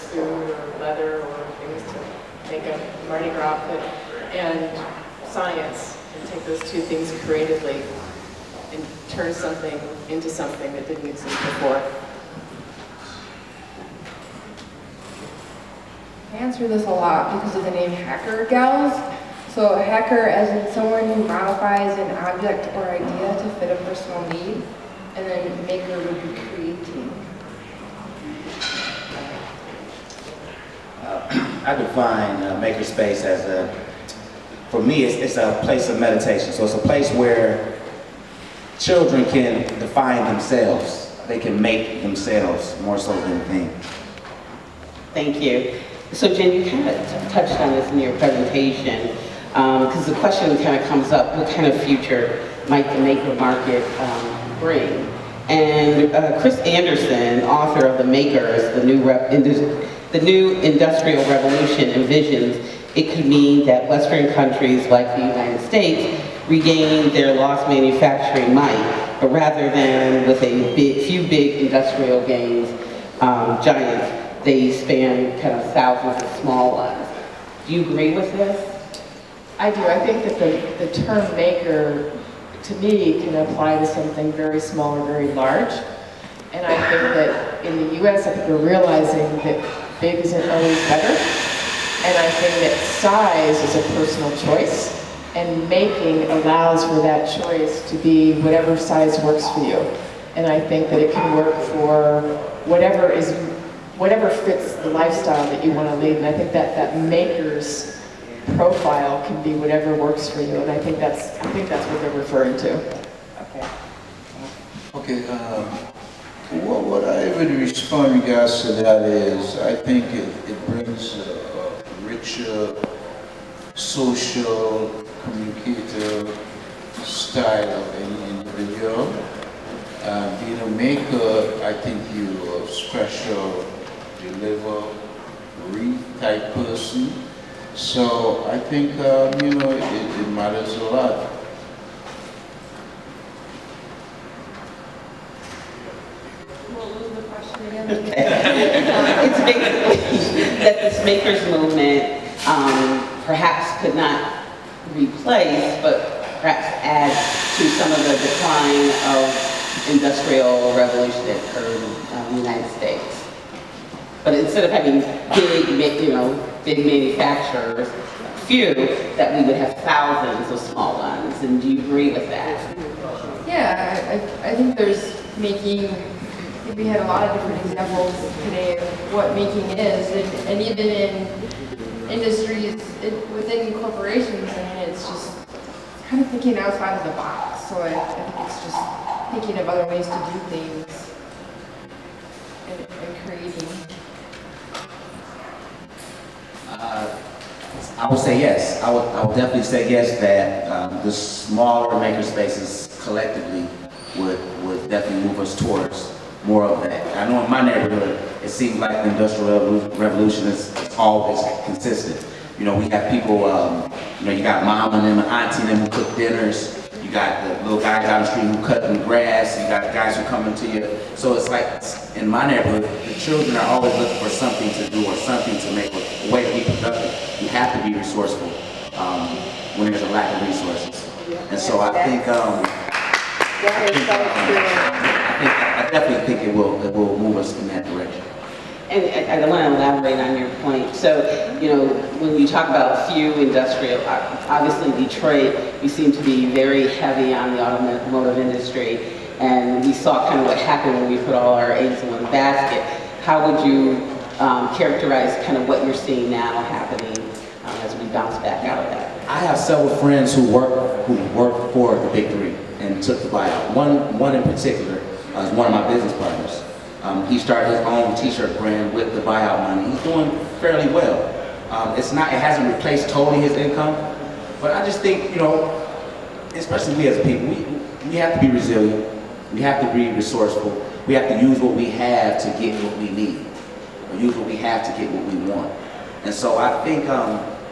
food or leather or things to make a Mardi Gras outfit, and science, and take those two things creatively and turn something into something that didn't exist before. I answer this a lot because of the name Hacker Gals. So a hacker as in someone who modifies an object or idea to fit a personal need, and then maker would be creating. I define makerspace as for me, it's a place of meditation. So it's a place where children can define themselves. They can make themselves more so than anything. Thank you. So Jen, you kind of touched on this in your presentation, because the question kind of comes up, what kind of future might the maker market bring? And Chris Anderson, author of The Makers, the new industrial revolution, envisions it could mean that Western countries like the United States regain their lost manufacturing might, but rather than with a few big industrial gains, giants, they span kind of thousands of small ones. Do you agree with this? I do. I think that the term maker, to me, can apply to something very small or very large. And I think that in the US, I think we're realizing that big isn't always better. And I think that size is a personal choice, and making allows for that choice to be whatever size works for you. And I think that it can work for whatever fits the lifestyle that you want to lead. And I think that maker's profile can be whatever works for you. And I think that's what they're referring to. Okay. Okay. What I would respond in regards to that is, I think it brings a richer social communicator style of any individual. Being a maker, I think you're a special delivery type person. So I think, it matters a lot. It's basically that this makers movement perhaps could not replace, but perhaps add to some of the decline of industrial revolution that occurred in the United States. But instead of having big manufacturers, few, that we would have thousands of small ones. And do you agree with that? Yeah, I think there's making. We had a lot of different examples today of what making is, and even in industries, within corporations, it's just kind of thinking outside of the box. So I think it's just thinking of other ways to do things and creating. I would say yes. I would definitely say yes that the smaller maker spaces collectively would definitely move us towards more of that. I know in my neighborhood, it seems like the Industrial Revolution is always consistent. We have people, you got mom and them and auntie and them who cook dinners. You got the little guys down the street who cut the grass. You got guys who come into you. So it's like, in my neighborhood, the children are always looking for something to do or something to make a way to be productive. You have to be resourceful when there's a lack of resources. And so I think, I definitely think it will move us in that direction. And I want to elaborate on your point. So, when you talk about few industrial, obviously Detroit, we seem to be very heavy on the automotive industry, and we saw kind of what happened when we put all our eggs in one basket. How would you characterize kind of what you're seeing now happening as we bounce back out of that? I have several friends who work for the Big Three and took the buyout. One in particular is one of my business partners. He started his own t-shirt brand with the buyout money. He's doing fairly well. It hasn't replaced totally his income, but I just think, especially we as people, we have to be resilient. We have to be resourceful. We have to use what we have to get what we need, or use what we have to get what we want. And so I think,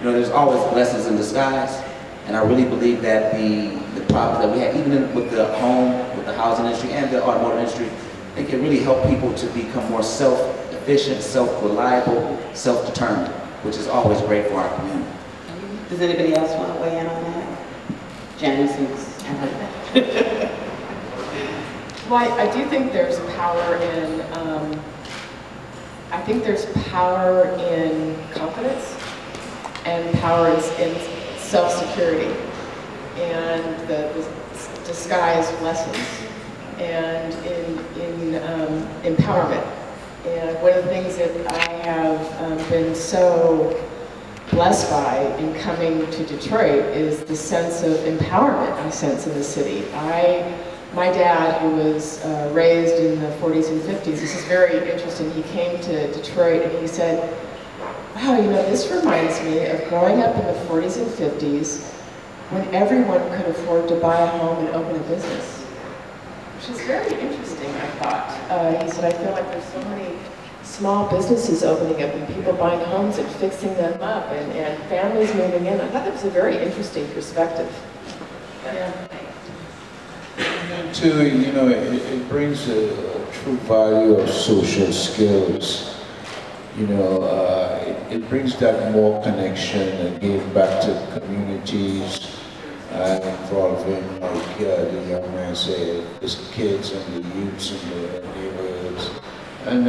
there's always blessings in disguise, and I really believe that the problems that we have, even with the home, with the housing industry and the automotive industry, it can really help people to become more self-efficient self-sufficient, self-reliable, self-determined, which is always great for our community. Does anybody else want to weigh in on that? Jen, since I heard that. Well, I do think there's power in, I think there's power in confidence and power in self-security and the disguised lessons and in empowerment. And one of the things that I have been so blessed by in coming to Detroit is the sense of empowerment I sense in the city. My dad, who was raised in the 40s and 50s, this is very interesting, he came to Detroit and he said, wow, you know, this reminds me of growing up in the 40s and 50s when everyone could afford to buy a home and open a business. Which is very interesting, I thought. He said, I feel like there's so many small businesses opening up and people buying homes and fixing them up and families moving in. I thought that was a very interesting perspective. Yeah. And too, you know, it brings a true value of social skills. You know, it brings that more connection and giving back to communities and involving, like the young man said, the kids and the youths in the neighborhoods. And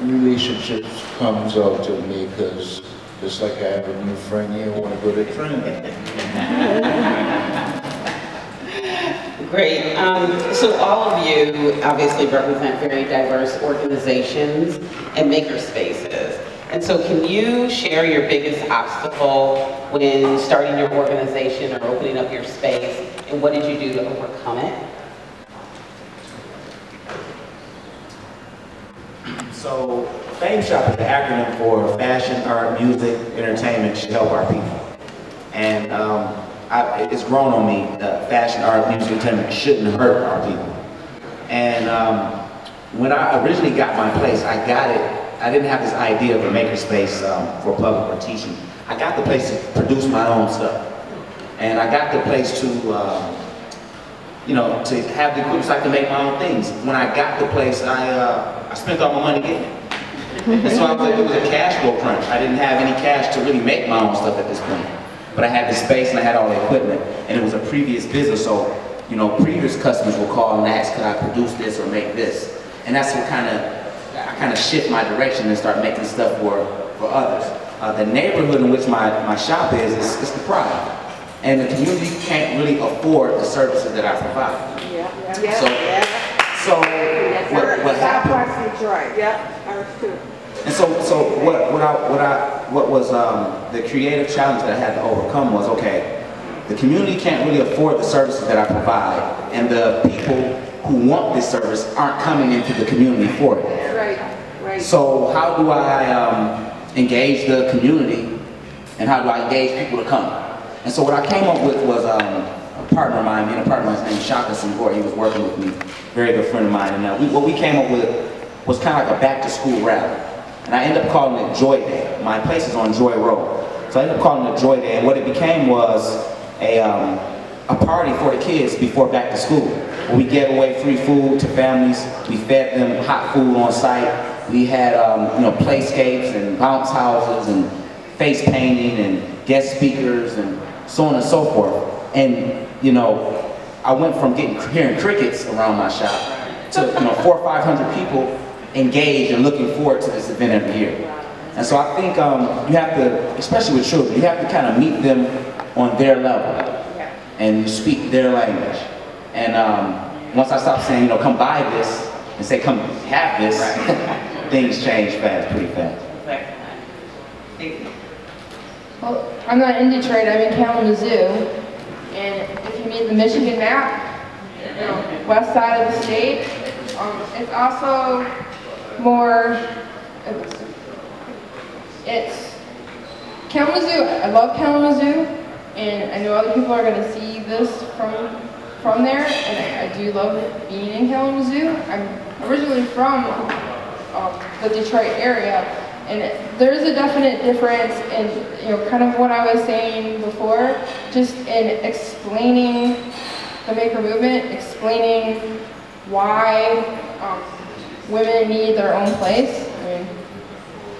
relationships comes out to me because just like I have a new friend here, I want to go to training. Great. So all of you obviously represent very diverse organizations and maker spaces. And so can you share your biggest obstacle when starting your organization or opening up your space, and what did you do to overcome it? So, Fame Shop is the acronym for Fashion, Art, Music, Entertainment should help our people. And it's grown on me that fashion, art, music, entertainment shouldn't hurt our people. And when I originally got my place, I got it. I didn't have this idea of a makerspace for public or teaching. I got the place to produce my own stuff. And I got the place to, you know, to have the equipment so I can make my own things. When I got the place, I spent all my money getting it. And so it was a cash flow crunch. I didn't have any cash to really make my own stuff at this point. But I had the space and I had all the equipment. And it was a previous business, so, you know, previous customers will call and ask, could I produce this or make this? And that's what I kind of shift my direction and start making stuff for others. The neighborhood in which my shop is the Pride. And the community can't really afford the services that I provide. So what happened? Detroit, yeah, ours too. And so what was the creative challenge that I had to overcome was, okay, the community can't really afford the services that I provide, and the people who want this service aren't coming into the community for it. Right. So how do I engage the community, and how do I engage people to come? And so what I came up with was a partner of mine, named Shaka Singor. He was working with me, very good friend of mine. And what we came up with was kind of like a back-to-school rally. And I ended up calling it Joy Day. My place is on Joy Road. So I ended up calling it Joy Day. And what it became was a party for the kids before back to school. Where we gave away free food to families. We fed them hot food on site. We had playscapes and bounce houses and face painting and guest speakers and so on and so forth. And I went from hearing crickets around my shop to 400 or 500 people engaged and looking forward to this event every year. And so I think you have to, especially with children, you have to kind of meet them on their level and speak their language. And once I stopped saying, come buy this, and say, come have this, things change pretty fast. Well, I'm not in Detroit, I'm in Kalamazoo. And if you meet the Michigan map, west side of the state, it's also more, it's Kalamazoo. I love Kalamazoo, and I know other people are going to see this from there, and I do love being in Kalamazoo. I'm originally from the Detroit area, and there's a definite difference in kind of what I was saying before, just in explaining the maker movement, explaining why women need their own place. I mean,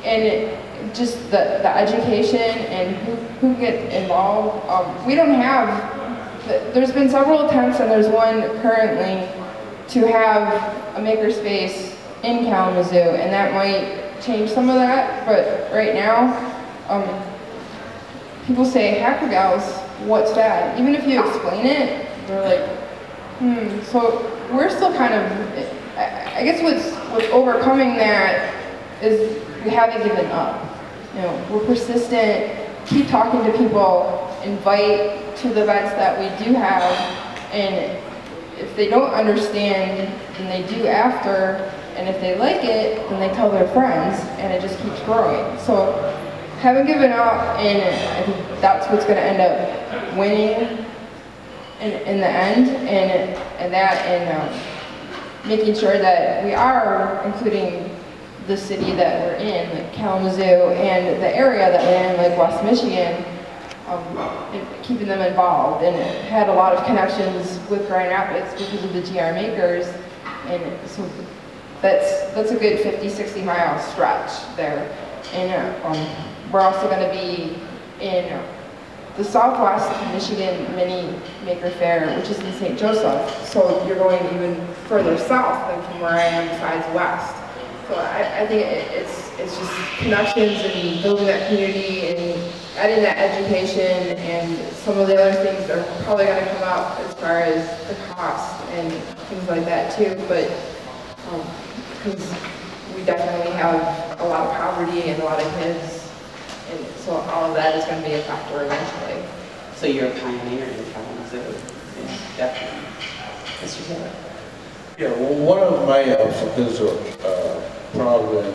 and just the education and who get involved. We don't have, there's been several attempts and there's one currently to have a makerspace in Kalamazoo, and that might change some of that, but right now, people say, Hacker Gals, what's that? Even if you explain it, they're like, so we're still kind of, I guess what's overcoming that is we haven't given up. You know, we're persistent, keep talking to people, invite to the events that we do have, and if they don't understand, then they do after, and if they like it, then they tell their friends, and it just keeps growing. So, haven't given up, and I think that's what's going to end up winning in the end, and making sure that we are including the city that we're in, like Kalamazoo, and the area that we're in, like West Michigan, and keeping them involved. And had a lot of connections with Grand Rapids because of the GR Makers, and so that's a good 50-60 mile stretch there. And we're also going to be in the Southwest Michigan Mini Maker Fair, which is in St. Joseph. So you're going even further south than from where I am, besides west. So I think it's just connections and building that community and adding that education, and some of the other things are probably going to come up as far as the cost and things like that too. But because we definitely have a lot of poverty and a lot of kids, and so all of that is going to be a factor eventually. So you're a pioneer in Kalamazoo. Yeah, definitely. Mr. Taylor. Yeah, well, one of my obstacles or problems